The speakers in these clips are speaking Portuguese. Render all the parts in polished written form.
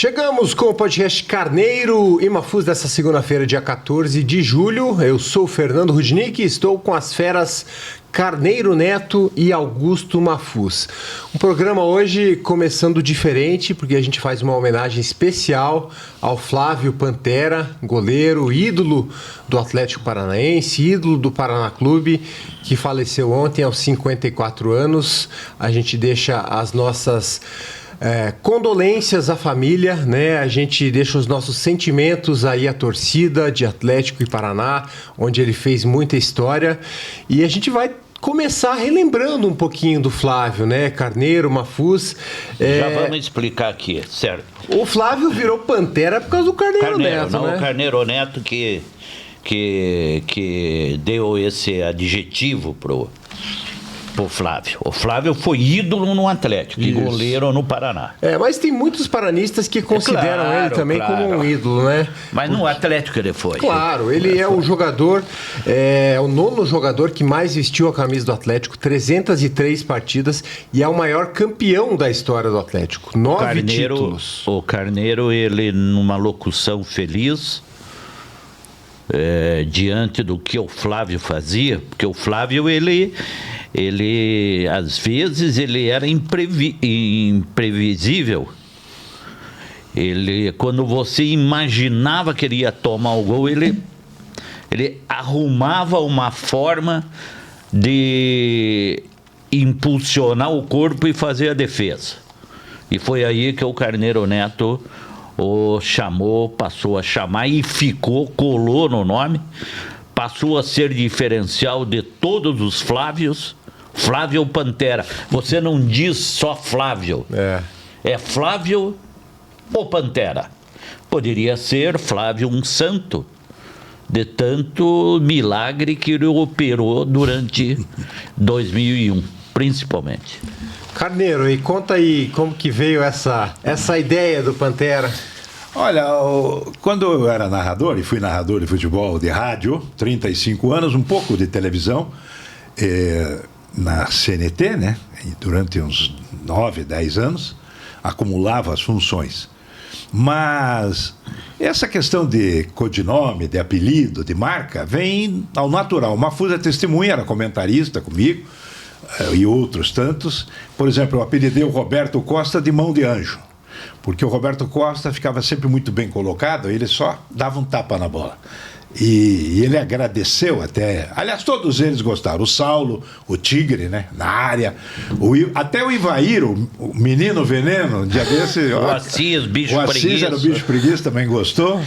Chegamos com o podcast Carneiro e Mafuz dessa segunda-feira, dia 14 de julho. Eu sou o Fernando Rudnick e estou com as feras Carneiro Neto e Augusto Mafuz. Um programa hoje começando diferente, porque a gente faz uma homenagem especial ao Flávio Pantera, goleiro, ídolo do Atlético Paranaense, ídolo do Paraná Clube, que faleceu ontem aos 54 anos. A gente deixa as nossas condolências à família, né? A gente deixa os nossos sentimentos aí à torcida de Atlético e Paraná, onde ele fez muita história, e a gente vai começar relembrando um pouquinho do Flávio, né? Carneiro, Mafuz. Já vamos explicar aqui, certo? O Flávio virou Pantera por causa do Carneiro Neto, não, né? O Carneiro Neto que deu esse adjetivo pro Flávio. O Flávio foi ídolo no Atlético e goleiro no Paraná. Mas tem muitos paranistas que consideram ele também como um ídolo, né? Mas no Atlético ele foi. Claro, ele é o jogador, o nono jogador que mais vestiu a camisa do Atlético, 303 partidas, e é o maior campeão da história do Atlético. 9 títulos. O Carneiro, ele numa locução feliz, diante do que o Flávio fazia, porque o Flávio, ele às vezes ele era imprevisível. Quando você imaginava que ele ia tomar o gol, ele arrumava uma forma de impulsionar o corpo e fazer a defesa. E foi aí que o Carneiro Neto o chamou, passou a chamar e colou no nome, passou a ser diferencial de todos os Flávios. Flávio Pantera. Você não diz só Flávio. É Flávio ou Pantera. Poderia ser Flávio um santo, de tanto milagre que ele operou durante 2001, principalmente. Carneiro, e conta aí como que veio essa ideia do Pantera. Olha, quando eu era narrador, e fui narrador de futebol de rádio, 35 anos, um pouco de televisão, na CNT, né? E durante uns 9, 10 anos, acumulava as funções. Mas essa questão de codinome, de apelido, de marca, vem ao natural. O Mafuz é testemunha, era comentarista comigo, e outros tantos. Por exemplo, eu apelidei o Roberto Costa de Mão de Anjo, porque o Roberto Costa ficava sempre muito bem colocado, ele só dava um tapa na bola. E ele agradeceu até. Aliás, todos eles gostaram. O Saulo, o Tigre, né? Na área. Até o Ivair, o menino veneno, um dia desse. O Assis, bicho preguiça. O Assis era o bicho preguiça, também gostou.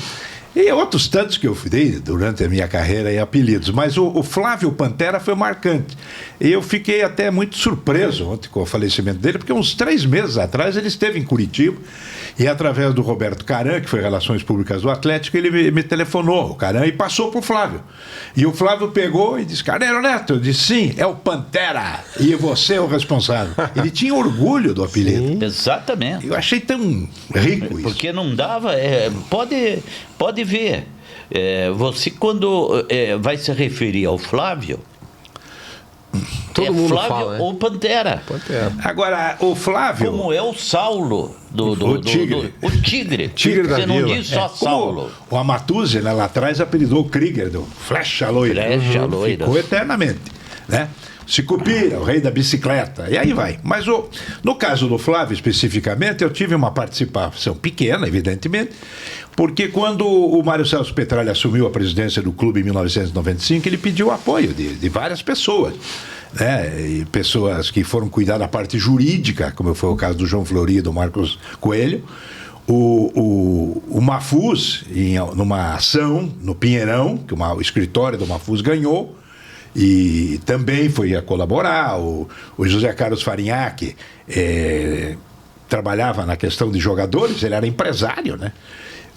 E outros tantos que eu dei durante a minha carreira em apelidos. Mas o Flávio Pantera foi marcante. E eu fiquei até muito surpreso ontem com o falecimento dele, porque uns 3 meses atrás ele esteve em Curitiba e, através do Roberto Caran, que foi Relações Públicas do Atlético, ele me telefonou, o Caran, e passou para o Flávio. E o Flávio pegou e disse: Carneiro Neto. Eu disse: sim, é o Pantera e você é o responsável. Ele tinha orgulho do apelido. Sim. Exatamente. Eu achei tão rico isso. Porque não dava... Pode ver, você quando vai se referir ao Flávio, todo mundo Flávio fala, né? ou Pantera. Agora, o Flávio... Como é o Saulo o Tigre. O Tigre. Tigre da Você não Vila. diz só Saulo. O Amatuzzi, né, lá atrás, apelidou o Krieger do Flecha Loira. Loira. Ficou eternamente, né? Sicupira, o rei da bicicleta, e aí vai. Mas no caso do Flávio, especificamente, eu tive uma participação pequena, evidentemente, porque quando o Mário Celso Petralha assumiu a presidência do clube em 1995, ele pediu apoio de várias pessoas, né? E pessoas que foram cuidar da parte jurídica, como foi o caso do João Flori e do Marcos Coelho. O Mafuz, numa ação no Pinheirão, que o escritório do Mafuz ganhou, e também foi a colaborar. O José Carlos Farinhaque trabalhava na questão de jogadores, ele era empresário, né?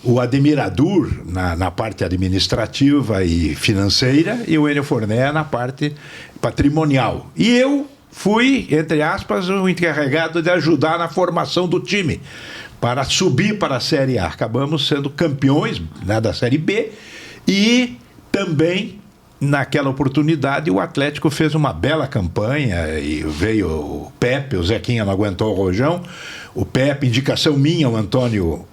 O Ademir Adur na parte administrativa e financeira, e o Enio Forné na parte patrimonial. E eu fui, entre aspas, o encarregado de ajudar na formação do time para subir para a Série A. Acabamos sendo campeões, né, da Série B, e também naquela oportunidade o Atlético fez uma bela campanha e veio o Pepe, o Zequinha não aguentou o rojão, o Pepe, indicação minha, o Antônio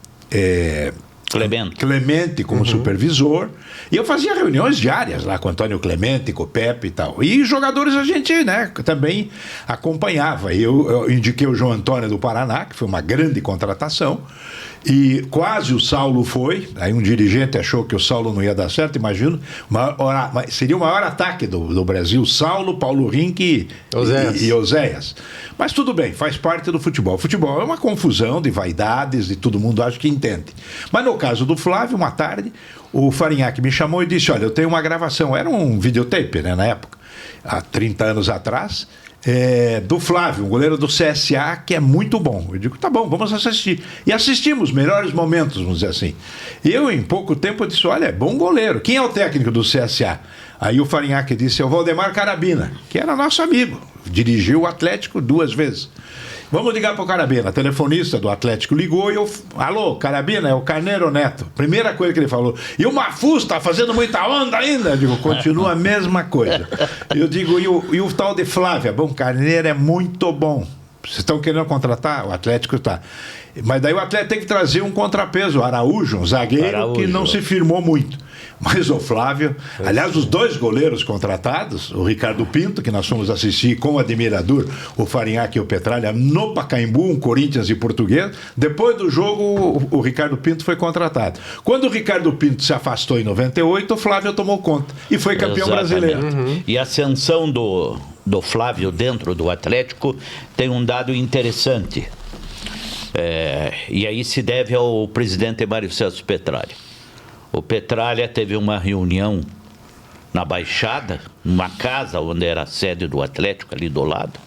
Clemente como supervisor, e eu fazia reuniões diárias lá com o Antônio Clemente, com o Pepe e tal, e jogadores a gente, né, também acompanhava. Eu indiquei o João Antônio do Paraná, que foi uma grande contratação, e quase o Saulo foi, aí um dirigente achou que o Saulo não ia dar certo, imagino, seria o maior ataque do Brasil, Saulo, Paulo Rink e Oséias. Mas tudo bem, faz parte do futebol. O futebol é uma confusão de vaidades e todo mundo acha que entende. Mas no caso do Flávio, uma tarde, o Farinhaque me chamou e disse, olha, eu tenho uma gravação, era um videotape, né, na época, há 30 anos atrás, do Flávio, um goleiro do CSA, que é muito bom. Eu digo, tá bom, vamos assistir. E assistimos os melhores momentos, vamos dizer assim. E eu, em pouco tempo, disse, olha, é bom goleiro. Quem é o técnico do CSA? Aí o Farinhaque disse, é o Valdemar Carabina, que era nosso amigo. Dirigiu o Atlético 2 vezes. Vamos ligar para o Carabina. A telefonista do Atlético ligou e eu... Alô, Carabina, é o Carneiro Neto. Primeira coisa que ele falou. E o Mafuz está fazendo muita onda ainda? Eu digo, continua a mesma coisa. Eu digo, e o tal de Flávia? Bom, Carneiro é muito bom. Vocês estão querendo contratar? O Atlético está. Mas daí o Atlético tem que trazer um contrapeso, o Araújo, um zagueiro que não se firmou muito. Mas o Flávio, aliás, os 2 goleiros contratados, o Ricardo Pinto, que nós fomos assistir com o admirador, o Farinhaque e o Petralha, no Pacaembu, um Corinthians e Português. Depois do jogo, o Ricardo Pinto foi contratado. Quando o Ricardo Pinto se afastou em 98, o Flávio tomou conta e foi campeão brasileiro. E a ascensão do Flávio dentro do Atlético tem um dado interessante. E aí se deve ao presidente Mário Celso Petralha. O Petralha teve uma reunião na Baixada, numa casa onde era a sede do Atlético, ali do lado.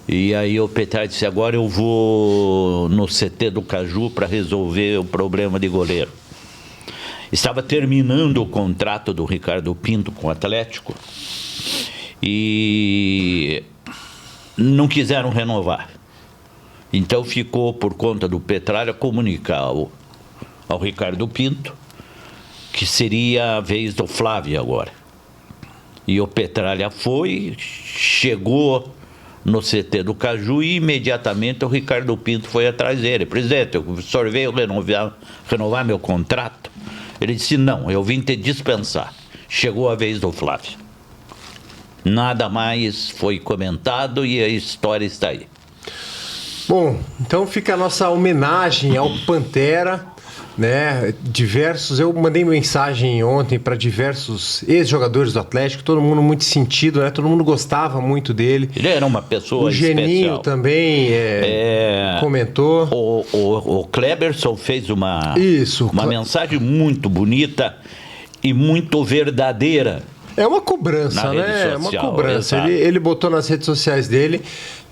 E aí o Petralha disse, agora eu vou no CT do Caju para resolver o problema de goleiro. Estava terminando o contrato do Ricardo Pinto com o Atlético e não quiseram renovar. Então ficou, por conta do Petralha, comunicar ao Ricardo Pinto que seria a vez do Flávio agora. E o Petralha chegou no CT do Caju e imediatamente o Ricardo Pinto foi atrás dele. Presidente, o senhor veio renovar meu contrato? Ele disse, não, eu vim te dispensar. Chegou a vez do Flávio. Nada mais foi comentado e a história está aí. Bom, então fica a nossa homenagem ao Pantera, né? Eu mandei mensagem ontem para diversos ex-jogadores do Atlético, todo mundo muito sentido, né? Todo mundo gostava muito dele. Ele era uma pessoa especial. O Geninho também comentou. O Kleberson fez uma mensagem muito bonita e muito verdadeira. É uma cobrança, né? É uma cobrança. Ele botou nas redes sociais dele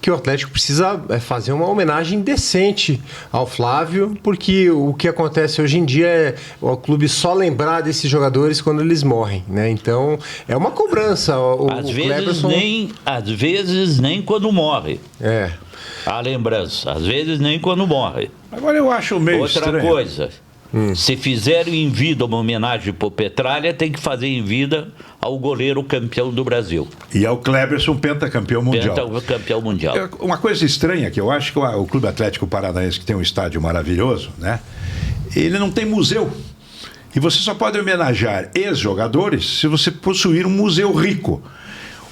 que o Atlético precisa fazer uma homenagem decente ao Flávio, porque o que acontece hoje em dia é o clube só lembrar desses jogadores quando eles morrem, né? Então, é uma cobrança. Às vezes nem quando morre. A lembrança. Às vezes nem quando morre. Agora eu acho meio estranho. Outra coisa... Se fizerem em vida uma homenagem para o Petralha, tem que fazer em vida ao goleiro campeão do Brasil. E ao Kleberson, pentacampeão mundial. Pentacampeão mundial. Uma coisa estranha que eu acho que o Clube Atlético Paranaense, que tem um estádio maravilhoso, né? Ele não tem museu. E você só pode homenagear ex-jogadores se você possuir um museu rico.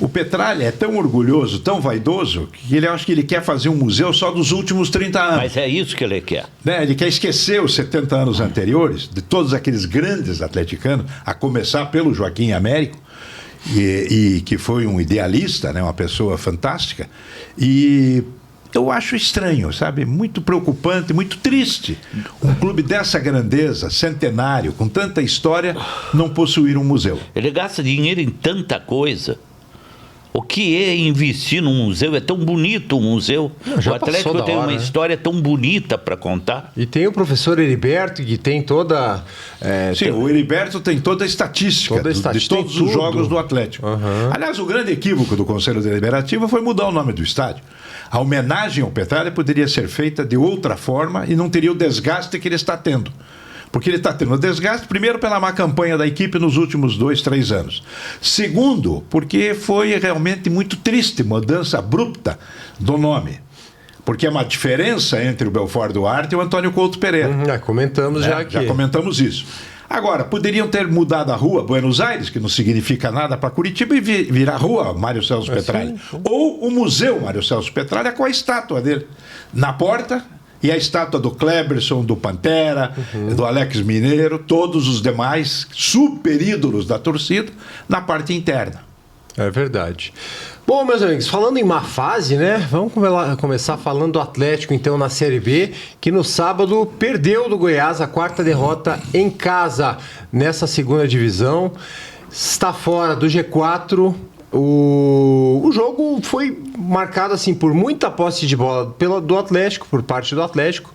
O Petralha é tão orgulhoso, tão vaidoso, que ele acha que ele quer fazer um museu só dos últimos 30 anos. Mas é isso que ele quer. Né? Ele quer esquecer os 70 anos anteriores, de todos aqueles grandes atleticanos, a começar pelo Joaquim Américo, e que foi um idealista, né? Uma pessoa fantástica. E eu acho estranho, sabe? Muito preocupante, muito triste. Um clube dessa grandeza, centenário, com tanta história, não possuir um museu. Ele gasta dinheiro em tanta coisa. O que é investir num museu? É tão bonito o museu. O Atlético tem uma história tão bonita para contar. E tem o professor Heriberto, que tem toda... o Heriberto tem toda a estatística, de todos os jogos do Atlético. Aliás, o grande equívoco do Conselho Deliberativo foi mudar o nome do estádio. A homenagem ao Petralha poderia ser feita de outra forma e não teria o desgaste que ele está tendo. Porque ele está tendo desgaste, primeiro, pela má campanha da equipe nos últimos 2, 3 anos. Segundo, porque foi realmente muito triste, mudança abrupta do nome. porque é uma diferença entre o Belfort Duarte e o Antônio Couto Pereira. Comentamos já aqui. Já comentamos isso. Agora, poderiam ter mudado a rua Buenos Aires, que não significa nada para Curitiba, e virar a rua Mário Celso Petralha. Ou o Museu Mário Celso Petralha com a estátua dele na porta e a estátua do Kleberson, do Pantera, do Alex Mineiro, todos os demais super ídolos da torcida na parte interna. É verdade. Bom, meus amigos, falando em má fase, né? Vamos começar falando do Atlético, então, na Série B, que no sábado perdeu do Goiás a 4ª derrota em casa nessa 2ª divisão. Está fora do G4. O jogo foi marcado assim por muita posse de bola do Atlético, por parte do Atlético,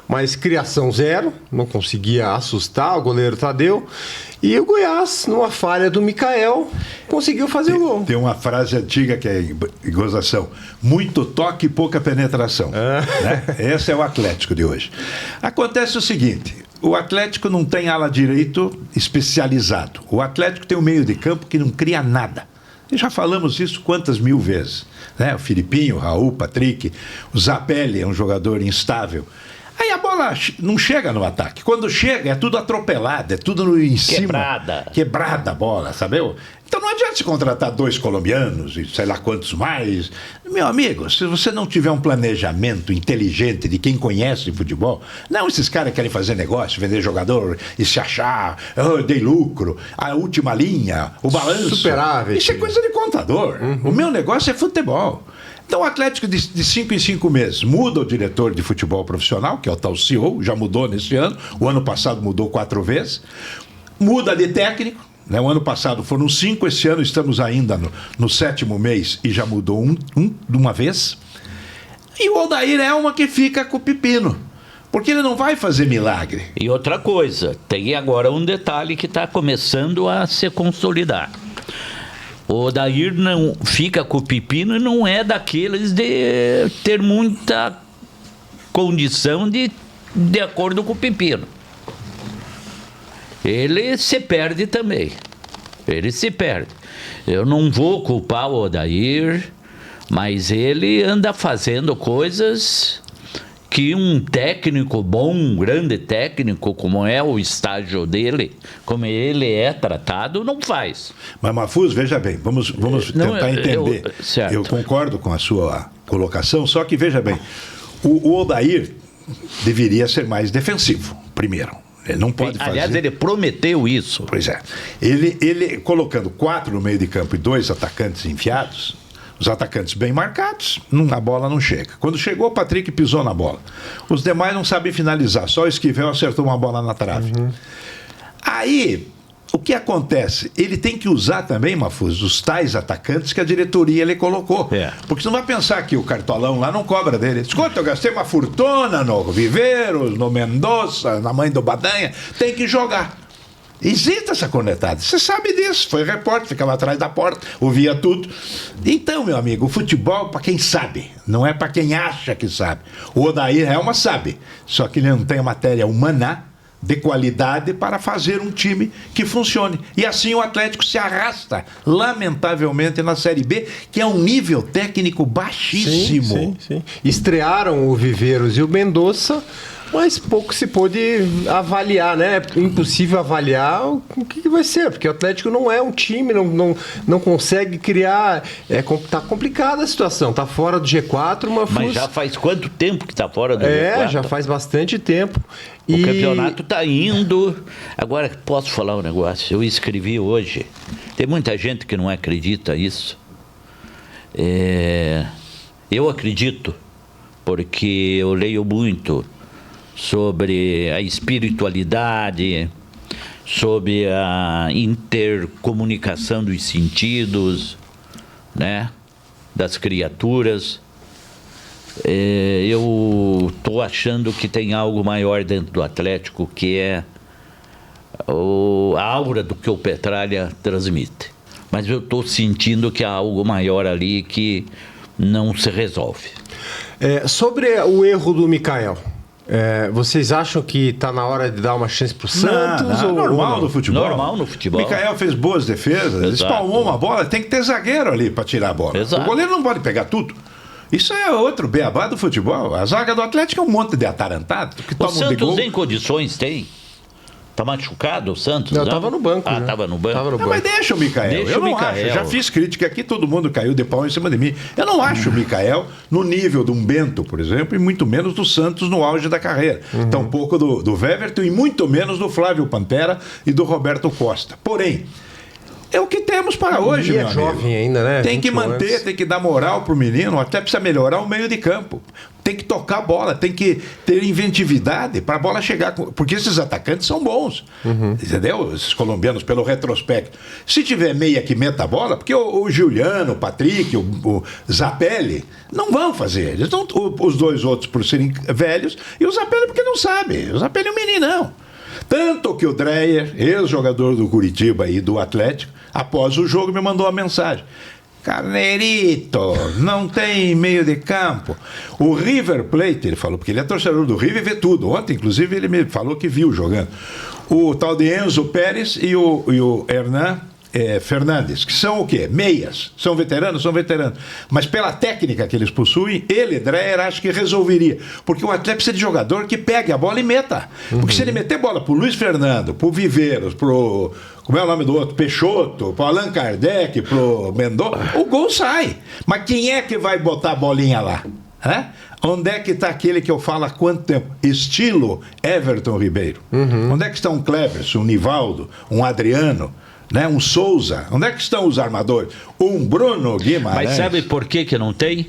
mas criação zero, não conseguia assustar o goleiro Tadeu. E o Goiás, numa falha do Mikael, conseguiu fazer o gol. Tem uma frase antiga que é gozação: muito toque e pouca penetração. Né? Esse é o Atlético de hoje. Acontece o seguinte: o Atlético não tem ala direito especializado. O Atlético tem um meio de campo que não cria nada. E já falamos isso quantas mil vezes. Né? O Filipinho, o Raul, o Patrick, o Zapelli é um jogador instável. Aí a bola não chega no ataque. Quando chega, é tudo atropelado, é tudo em cima. Quebrada a bola, sabe? Então não adianta se contratar 2 colombianos e sei lá quantos mais. Meu amigo, se você não tiver um planejamento inteligente de quem conhece futebol, não esses caras querem fazer negócio, vender jogador e se achar, dei lucro, a última linha, o balanço. Superável. Isso é coisa de contador. O meu negócio é futebol. Então o Atlético de 5 em 5 meses muda o diretor de futebol profissional, que é o tal CEO, já mudou nesse ano, o ano passado mudou 4 vezes, muda de técnico, né? O ano passado foram 5, esse ano estamos ainda no 7º mês e já mudou um de uma vez, e o Odair é uma que fica com o pepino, porque ele não vai fazer milagre. E outra coisa, tem agora um detalhe que está começando a se consolidar. O Odair não fica com o pepino e não é daqueles de ter muita condição de acordo com o pepino. Ele se perde também. Ele se perde. Eu não vou culpar o Odair, mas ele anda fazendo coisas que um técnico bom, um grande técnico, como é o estágio dele, como ele é tratado, não faz. Mas, Mafuz, veja bem, vamos tentar entender. Eu concordo com a sua colocação, só que veja bem, o Odair deveria ser mais defensivo, primeiro. Ele não pode fazer... Aliás, ele prometeu isso. Pois é. Ele colocando 4 no meio de campo e 2 atacantes enfiados, os atacantes bem marcados, a bola não chega. Quando chegou, o Patrick pisou na bola. Os demais não sabem finalizar, só o Esquivel acertou uma bola na trave. Aí, o que acontece? Ele tem que usar também, Mafuz, os tais atacantes que a diretoria ele colocou. Porque você não vai pensar que o Cartolão lá não cobra dele. Escuta, eu gastei uma fortuna no Viveiros, no Mendonça, na Mãe do Badanha. Tem que jogar. Existe essa cornetada, você sabe disso, foi repórter, ficava atrás da porta, ouvia tudo. Então, meu amigo, o futebol para quem sabe, não é para quem acha que sabe. O Odair Helma sabe, só que ele não tem a matéria humana de qualidade para fazer um time que funcione. E assim o Atlético se arrasta, lamentavelmente, na Série B, que é um nível técnico baixíssimo. Sim. Estrearam o Viveiros e o Mendonça, mas pouco se pôde avaliar, né? É impossível avaliar o que vai ser, porque o Atlético não é um time, não consegue criar. Tá complicada a situação, tá fora do G4, mas já faz quanto tempo que tá fora do G4? Já faz bastante tempo. O campeonato tá indo. Agora, posso falar um negócio? Eu escrevi hoje, tem muita gente que não acredita nisso. Eu acredito, porque eu leio muito sobre a espiritualidade, sobre a intercomunicação dos sentidos, né, das criaturas. Eu estou achando que tem algo maior dentro do Atlético, que é a aura do que o Petralha transmite. Mas eu estou sentindo que há algo maior ali que não se resolve. Sobre o erro do Mikael, vocês acham que está na hora de dar uma chance para o Santos? Normal no futebol. Normal no futebol. Mikael fez boas defesas, espalmou uma bola, tem que ter zagueiro ali para tirar a bola. Exato. O goleiro não pode pegar tudo. Isso é outro beabá do futebol. A zaga do Atlético é um monte de atarantado que O toma de Santos gol. em condições tem? Tá machucado o Santos? Não, tava no banco. Ah, né? tava no banco. Tava no Não, banco. mas deixa o Mikael. Deixa eu o não Mikael. acho. Já fiz crítica aqui, todo mundo caiu de pau em cima de mim. Eu não acho o Mikael no nível de um Bento, por exemplo, e muito menos do Santos no auge da carreira. Tampouco do Weverton e muito menos do Flávio Pantera e do Roberto Costa. Porém, é o que temos para hoje, E é meu amigo. jovem ainda, né? Tem que 21 manter, anos. tem que dar moral pro menino, até precisa melhorar o meio de campo. Tem que tocar a bola, tem que ter inventividade para a bola chegar. Porque esses atacantes são bons. Entendeu? Esses colombianos, pelo retrospecto. Se tiver meia que meta a bola, porque o Giuliano, o Patrick, o Zapelli, não vão fazer. Eles não, os dois outros por serem velhos, e o Zapelli porque não sabe. O Zapelli é um meninão. Tanto que o Dreyer, ex-jogador do Curitiba e do Atlético, após o jogo me mandou uma mensagem. Carneirito, não tem meio de campo. O River Plate, ele falou, porque ele é torcedor do River e vê tudo. Ontem, inclusive, ele me falou que viu jogando. O tal de Enzo Pérez e o Hernan Fernandes, que são o quê? Meias. São veteranos? São veteranos. Mas pela técnica que eles possuem, ele, Dreyer, acho que resolveria. Porque o Atlético precisa de jogador que pegue a bola e meta. Porque se ele meter bola pro Luiz Fernando, pro Viveiros, pro... Como é o nome do outro? Peixoto, pro Allan Kardec, pro Mendonça, o gol sai. Mas quem é que vai botar a bolinha lá? Hã? Onde é que está aquele que eu falo há quanto tempo? Estilo Everton Ribeiro. Onde é que está um Cleverson, um Nivaldo, um Adriano, né? Um Souza? Onde é que estão os armadores? Um Bruno Guimarães. Mas sabe por que não tem?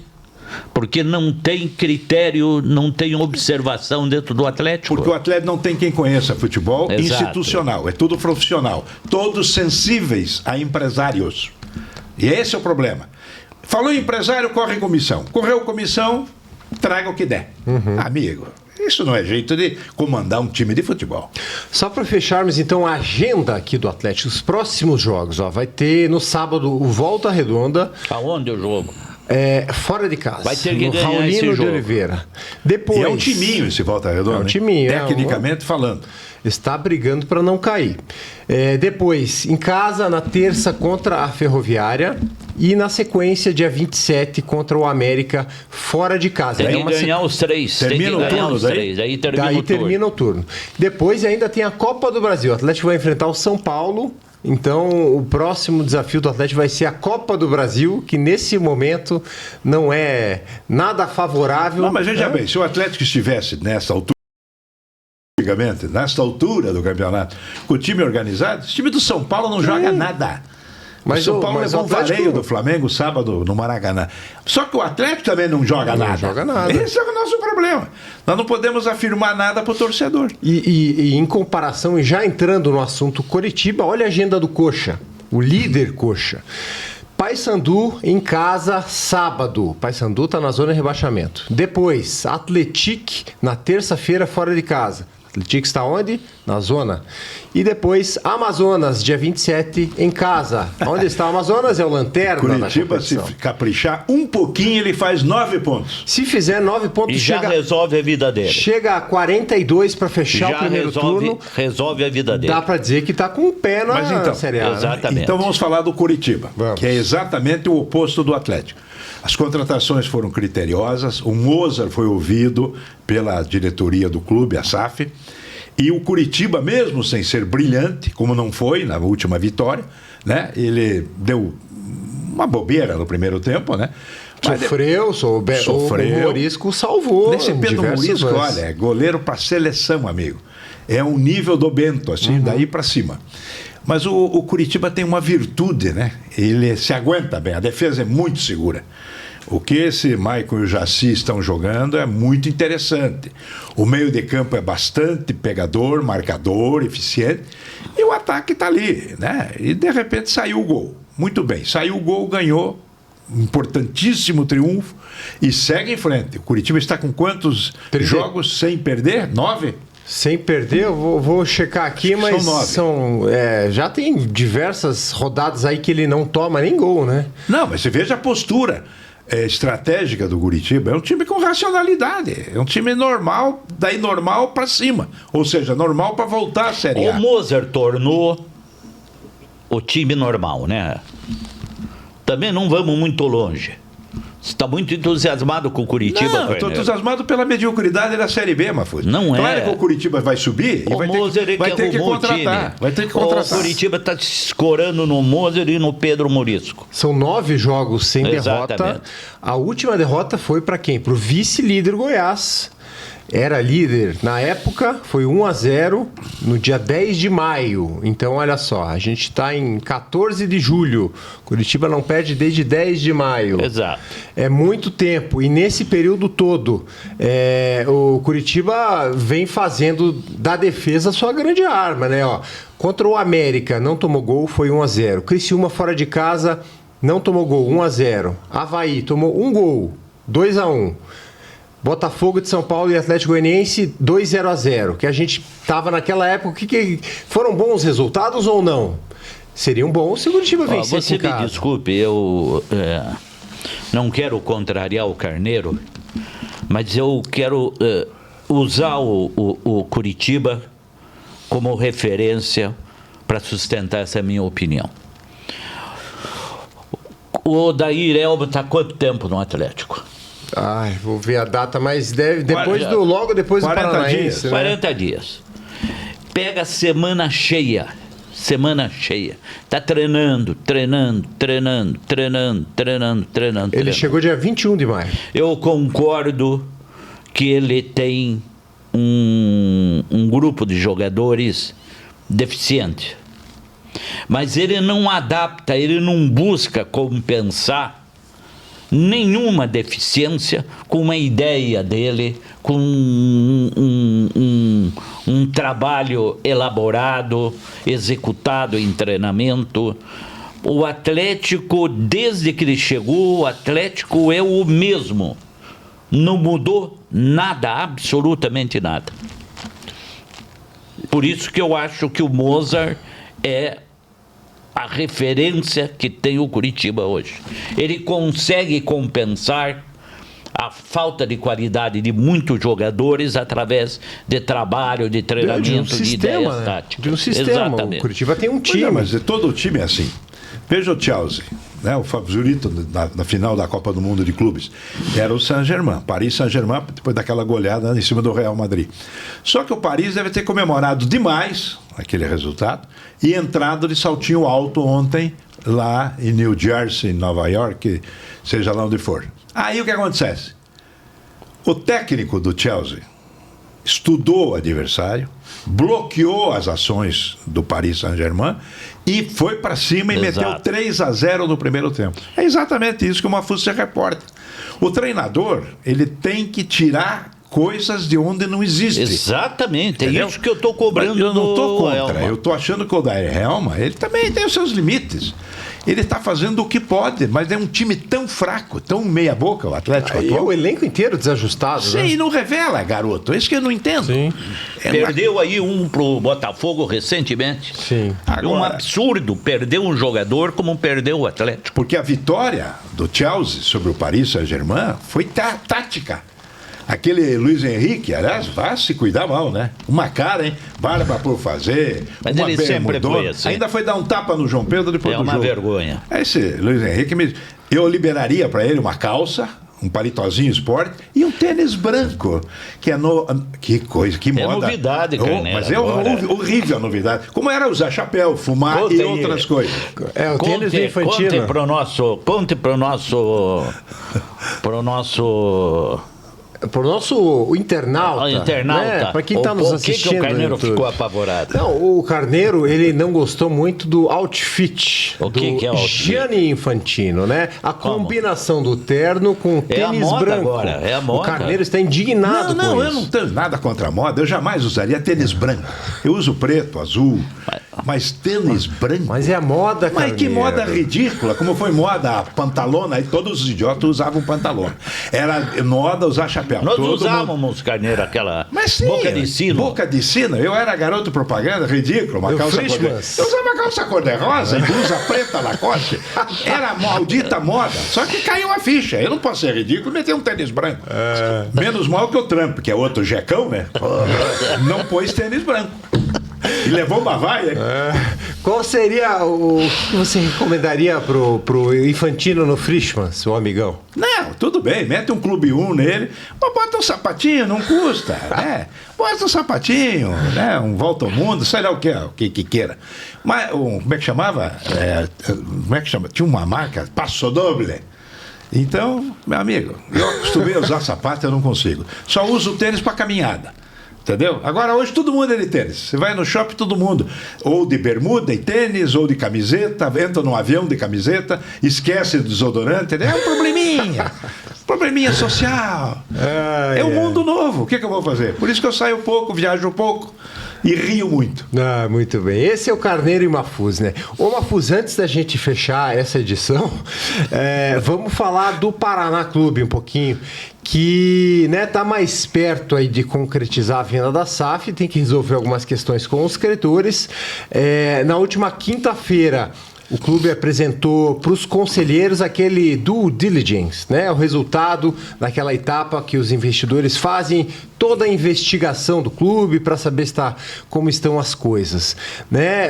Porque não tem critério, não tem observação dentro do Atlético. Porque o Atlético não tem quem conheça futebol Exato. institucional, é tudo profissional. Todos sensíveis a empresários. E esse é o problema. Falou em empresário, corre comissão. Correu comissão, traga o que der. Amigo, isso não é jeito de comandar um time de futebol. Só para fecharmos então a agenda aqui do Atlético, os próximos jogos, ó, vai ter no sábado o Volta Redonda, Aonde o jogo? fora de casa. Vai ter que no ganhar Raulino esse de jogo. Oliveira. Depois, E é um timinho esse Volta Redonda. É um hein? timinho, Tecnicamente falando. está brigando para não cair. Depois, em casa, na terça contra a Ferroviária e na sequência, dia 27, contra o América, fora de casa. Tem É que ganhar os três. Termina tem o que ganhar turno os daí? três. Aí termina Daí o turno. termina o turno. Depois ainda tem a Copa do Brasil. O Atlético vai enfrentar o São Paulo. Então, o próximo desafio do Atlético vai ser a Copa do Brasil, que nesse momento não é nada favorável. Não, mas veja né? bem, se o Atlético estivesse nessa altura, antigamente, nessa altura do campeonato, com o time organizado, esse time do São Paulo não joga nada. Mas o São o- Paulo mas levou o um Atlético- vareio do Flamengo sábado no Maracanã. Só que o Atlético também não joga Não nada. joga nada. Esse é o nosso problema. Nós não podemos afirmar nada para o torcedor. E em comparação, e já entrando no assunto Coritiba, olha a agenda do Coxa, o líder Coxa. Paysandu em casa, sábado. Paysandu está na zona de rebaixamento. Depois, Atletique na terça-feira, fora de casa. Atletique está onde? Na zona. E depois, Amazonas, dia 27, em casa. Onde está o Amazonas? É o Lanterna da Curitiba, se competição. caprichar um pouquinho, ele faz 9 pontos. Se fizer 9 pontos, E já resolve a vida dele. chega a 42 para fechar Já o primeiro turno. resolve a vida dele. Dá para dizer que está com o pé na Mas então, Série A. né? exatamente. Então vamos falar do Curitiba, Vamos. que é exatamente o oposto do Atlético. As contratações foram criteriosas, o Mozart foi ouvido pela diretoria do clube, a SAF, e o Curitiba, mesmo sem ser brilhante, como não foi na última vitória, né, ele deu uma bobeira no primeiro tempo, né? Mas Sofreu, o Morisco salvou. Nesse em Pedro diversos Morisco, lances. olha, é goleiro para seleção, amigo. É um nível do Bento, assim, daí para cima. Mas o Curitiba tem uma virtude, né? Ele se aguenta bem, a defesa é muito segura. O que esse Maicon e o Jaci estão jogando é muito interessante. O meio de campo é bastante pegador, marcador, eficiente. E o ataque está ali, né? E de repente saiu o gol. Muito bem, saiu o gol, ganhou. Importantíssimo triunfo e segue em frente. O Curitiba está com quantos 30. jogos sem perder? 9? Sem perder, eu vou checar aqui, Acho que mas são 9. já tem diversas rodadas aí que ele não toma nem gol, né? Não, mas você veja a postura estratégica do Curitiba. É um time com racionalidade. É um time normal, daí normal para cima. Ou seja, normal para voltar à Série O A. Mozart tornou o time normal, né? Também não vamos muito longe. Você está muito entusiasmado com o Curitiba, Não, eu estou Carneiro. entusiasmado pela mediocridade da Série B, Mafuz. Não é. Claro que o Curitiba vai subir e vai ter que contratar. Vai ter que contratar. O Curitiba está se escorando no Moser e no Pedro Morisco. São 9 jogos sem derrota. Exatamente. A última derrota foi para quem? Para o vice-líder Goiás. Era líder na época, foi 1-0 no dia 10 de maio. Então, olha só, a gente está em 14 de julho. Curitiba não perde desde 10 de maio. Exato. É muito tempo. E nesse período todo, o Curitiba vem fazendo da defesa sua grande arma, né? Ó, contra o América, não tomou gol, foi 1-0. Criciúma fora de casa, não tomou gol, 1-0. Avaí tomou um gol, 2-1. Botafogo de São Paulo e Atlético Goianiense 2-0, que a gente estava naquela época. Foram bons resultados ou não? Seriam bons se o Curitiba vencesse Você em casa. me desculpe, eu não quero contrariar o Carneiro, mas eu quero usar o Curitiba como referência para sustentar essa minha opinião. O Odair Helma está há quanto tempo no Atlético? Ai, vou ver a data, mas logo depois do 40 Paranaense. dias, né? 40 dias. Pega semana cheia. Tá treinando. Ele chegou dia 21 de maio. Eu concordo que ele tem um grupo de jogadores deficiente. Mas ele não adapta, ele não busca compensar nenhuma deficiência com uma ideia dele, com um trabalho elaborado, executado em treinamento. O Atlético, desde que ele chegou, o Atlético é o mesmo. Não mudou nada, absolutamente nada. Por isso que eu acho que o Mozart é a referência que tem o Curitiba hoje. Ele consegue compensar a falta de qualidade de muitos jogadores através de trabalho, de treinamento, de ideias táticas. De um sistema. Exatamente. O Curitiba tem um time. Mas todo o time é assim. Veja o Chelsea, né? O favorito na final da Copa do Mundo de Clubes era o Saint-Germain, Paris Saint-Germain, depois daquela goleada em cima do Real Madrid. Só que o Paris deve ter comemorado demais aquele resultado e entrado de saltinho alto ontem lá em New Jersey, em Nova York, seja lá onde for. Aí o que acontece? O técnico do Chelsea estudou o adversário, bloqueou as ações do Paris Saint-Germain e foi para cima e meteu 3-0 no primeiro tempo. É exatamente isso que o Mafuz se reporta. O treinador, ele tem que tirar coisas de onde não existem. Exatamente, Entendeu? é isso que eu estou cobrando. Mas eu não estou contra, Helma. eu estou achando que o Odair Helma, ele também tem os seus limites. Ele está fazendo o que pode, mas é um time tão fraco, tão meia boca, o Atlético E atual. o elenco inteiro desajustado. Sim, né? e não revela, garoto. É isso que eu não entendo. Sim. Perdeu aí pro Botafogo recentemente. Sim. É um absurdo perder um jogador como perdeu o Atlético. Porque a vitória do Chelsea sobre o Paris Saint-Germain foi tática. Aquele Luiz Henrique, aliás, vai se cuidar mal, né? Uma cara, hein? Barba por fazer. Mas uma ele sempre bermudona. foi assim. Ainda foi dar um tapa no João Pedro depois do É uma jogo. vergonha. Esse Luiz Henrique, eu liberaria para ele uma calça, um palitozinho esporte e um tênis branco. Que é que coisa, que moda. novidade, Carneiro, Mas é agora. horrível a novidade. Como era usar chapéu, fumar Conta e aí. outras coisas. É, o tênis do Infantino. Conte pro nosso Pro nosso internauta. o internauta. Né? Para quem está nos assistindo. Por que o Carneiro no YouTube. ficou apavorado? Não, o Carneiro, ele não gostou muito do outfit. O que que é outfit? Gianni Infantino, né? A combinação do terno com o É a tênis moda branco. agora, é a moda. O Carneiro está indignado com Não, isso. eu não tenho nada contra a moda. Eu jamais usaria tênis branco. Eu uso preto, azul. Mas tênis branco. Mas é a moda, Mas Carneiro. que moda ridícula. Como foi moda a pantalona, aí todos os idiotas usavam pantalona. Era moda usar chapéu. Nós Todo usávamos, Carneiro, aquela Mas sim, boca de sino. Boca de sino. Eu era garoto propaganda, ridículo. Uma Eu calça Frischmans. Eu usava calça cor-de-rosa e blusa preta Lacoste. Era maldita moda. Só que caiu a ficha. Eu não posso ser ridículo e meter um tênis branco. Menos mal que o Trump, que é outro jecão, né? Não pôs tênis branco. E levou uma vaia. Qual seria o que você recomendaria pro Infantino no Frischmann, seu amigão? Não, tudo bem, mete um clube 1 nele, mas bota um sapatinho, não custa, né? Bota um sapatinho, né? Um volta ao mundo, sei lá o que queira. Mas, como é que chamava? Como é que chama? Tinha uma marca, Passo Doble. Então, meu amigo, eu acostumei a usar sapato, eu não consigo. Só uso tênis para caminhada. Entendeu? Agora, hoje, todo mundo é de tênis. Você vai no shopping, todo mundo. Ou de bermuda e tênis, ou de camiseta, entra num avião de camiseta, esquece do desodorante. É um probleminha. Probleminha social. É um mundo novo. O que eu vou fazer? Por isso que eu saio pouco, viajo pouco e rio muito. Muito bem. Esse é o Carneiro e Mafuz, né? Ô, Mafuz, antes da gente fechar essa edição, vamos falar do Paraná Clube um pouquinho, que, né, tá mais perto aí de concretizar a venda da SAF, tem que resolver algumas questões com os credores. Na última quinta-feira, o clube apresentou para os conselheiros aquele due diligence, né? O resultado daquela etapa que os investidores fazem toda a investigação do clube para saber como estão as coisas, né?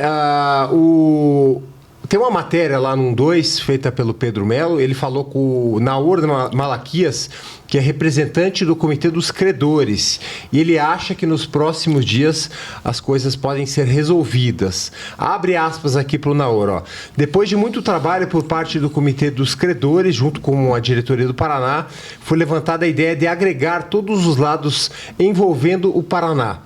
Tem uma matéria lá no 2, feita pelo Pedro Melo, ele falou com o Naor Malaquias, que é representante do Comitê dos Credores, e ele acha que nos próximos dias as coisas podem ser resolvidas. Abre aspas aqui para o Naor, ó. Depois de muito trabalho por parte do Comitê dos Credores, junto com a diretoria do Paraná, foi levantada a ideia de agregar todos os lados envolvendo o Paraná.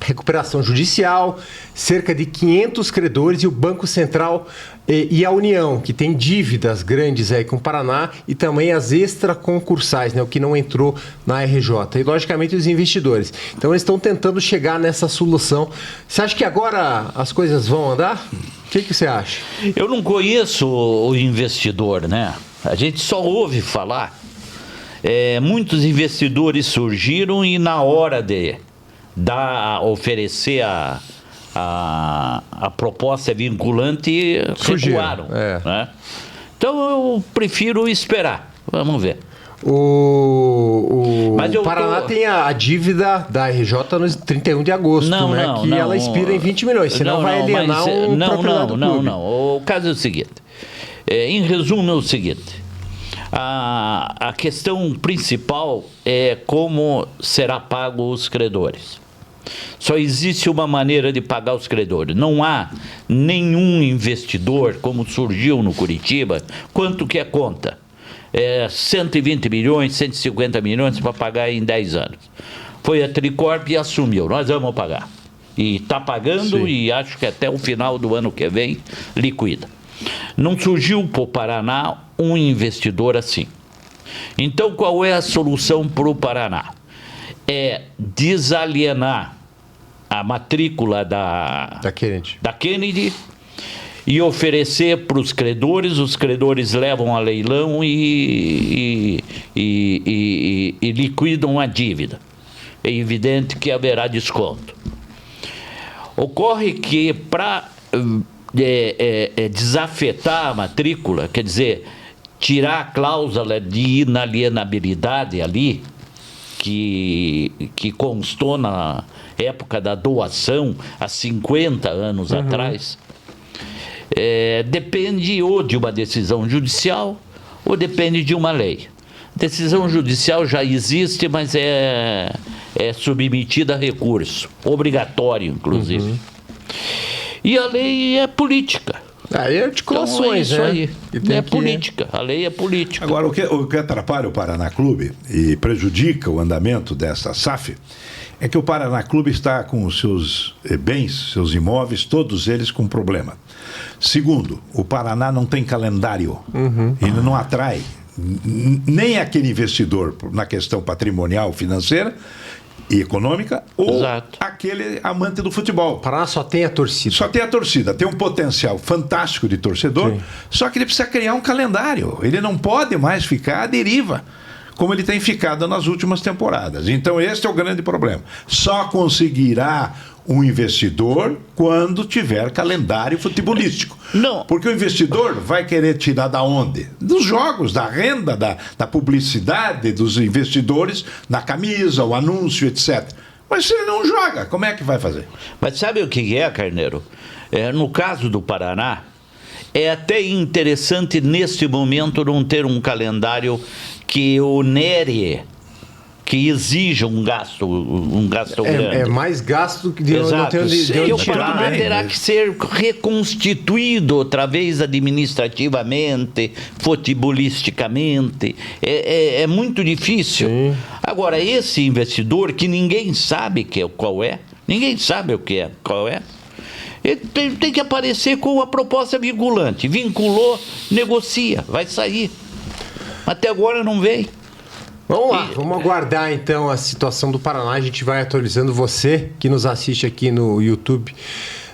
Recuperação judicial, cerca de 500 credores e o Banco Central e a União, que tem dívidas grandes aí com o Paraná, e também as extraconcursais, né, o que não entrou na RJ. E, logicamente, os investidores. Então, eles estão tentando chegar nessa solução. Você acha que agora as coisas vão andar? O que você acha? Eu não conheço o investidor, né? A gente só ouve falar. Muitos investidores surgiram e na hora de oferecer a proposta vinculante, recuaram. Né? Então eu prefiro esperar. Vamos ver. O Paraná tem a dívida da RJ no 31 de agosto, que ela expira em 20 milhões, senão vai alienar o proprietário do clube. Não. O caso é o seguinte, em resumo é o seguinte, a questão principal é como será pago os credores. Só existe uma maneira de pagar os credores. Não há nenhum investidor, como surgiu no Curitiba, quanto que é conta? 120 milhões, 150 milhões para pagar em 10 anos. Foi a Tricorp e assumiu, nós vamos pagar. E está pagando. Sim. E acho que até o final do ano que vem liquida. Não surgiu para o Paraná um investidor assim. Então, qual é a solução para o Paraná? É desalienar a matrícula da Kennedy e oferecer para os credores levam a leilão e liquidam a dívida. É evidente que haverá desconto. Ocorre que para desafetar a matrícula, quer dizer, tirar a cláusula de inalienabilidade ali, que constou na época da doação, há 50 anos atrás, depende ou de uma decisão judicial ou depende de uma lei. Decisão judicial já existe, mas é submetida a recurso, obrigatório, inclusive. E a lei é política. Aí é articulações, então, é isso aí. Política. A lei é política. Agora, o que atrapalha o Paraná Clube e prejudica o andamento dessa SAF é que o Paraná Clube está com os seus bens, seus imóveis, todos eles com problema. Segundo, o Paraná não tem calendário. Ele não atrai nem aquele investidor na questão patrimonial, financeira e econômica, ou Exato. Aquele amante do futebol. O Paraná só tem a torcida. Só tem a torcida. Tem um potencial fantástico de torcedor, Sim. Só que ele precisa criar um calendário. Ele não pode mais ficar à deriva, como ele tem ficado nas últimas temporadas. Então, esse é o grande problema. Só conseguirá um investidor quando tiver calendário futebolístico. Não. Porque o investidor vai querer tirar da onde? Dos jogos, da renda, da publicidade dos investidores, na camisa, o anúncio, etc. Mas se ele não joga, como é que vai fazer? Mas sabe o que é, Carneiro? No caso do Paraná, é até interessante neste momento não ter um calendário que onere, que exija um gasto grande. É mais gasto que Exato. não tem onde E o tirar. Paraná terá que ser reconstituído outra vez administrativamente, futebolisticamente. É muito difícil. Sim. Agora, esse investidor que ninguém sabe qual é, ninguém sabe qual é, ele tem que aparecer com a proposta vinculante. Vinculou, negocia, vai sair. Até agora não veio. Vamos lá, vamos aguardar então a situação do Paraná. A gente vai atualizando você que nos assiste aqui no YouTube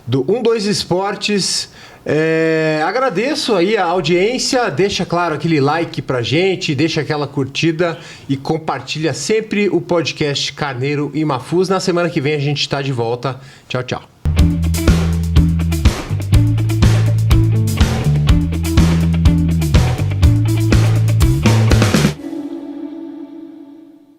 do 12 Esportes. Agradeço aí a audiência, deixa claro aquele like pra gente, deixa aquela curtida e compartilha sempre o podcast Carneiro e Mafuz. Na semana que vem a gente está de volta. Tchau, tchau.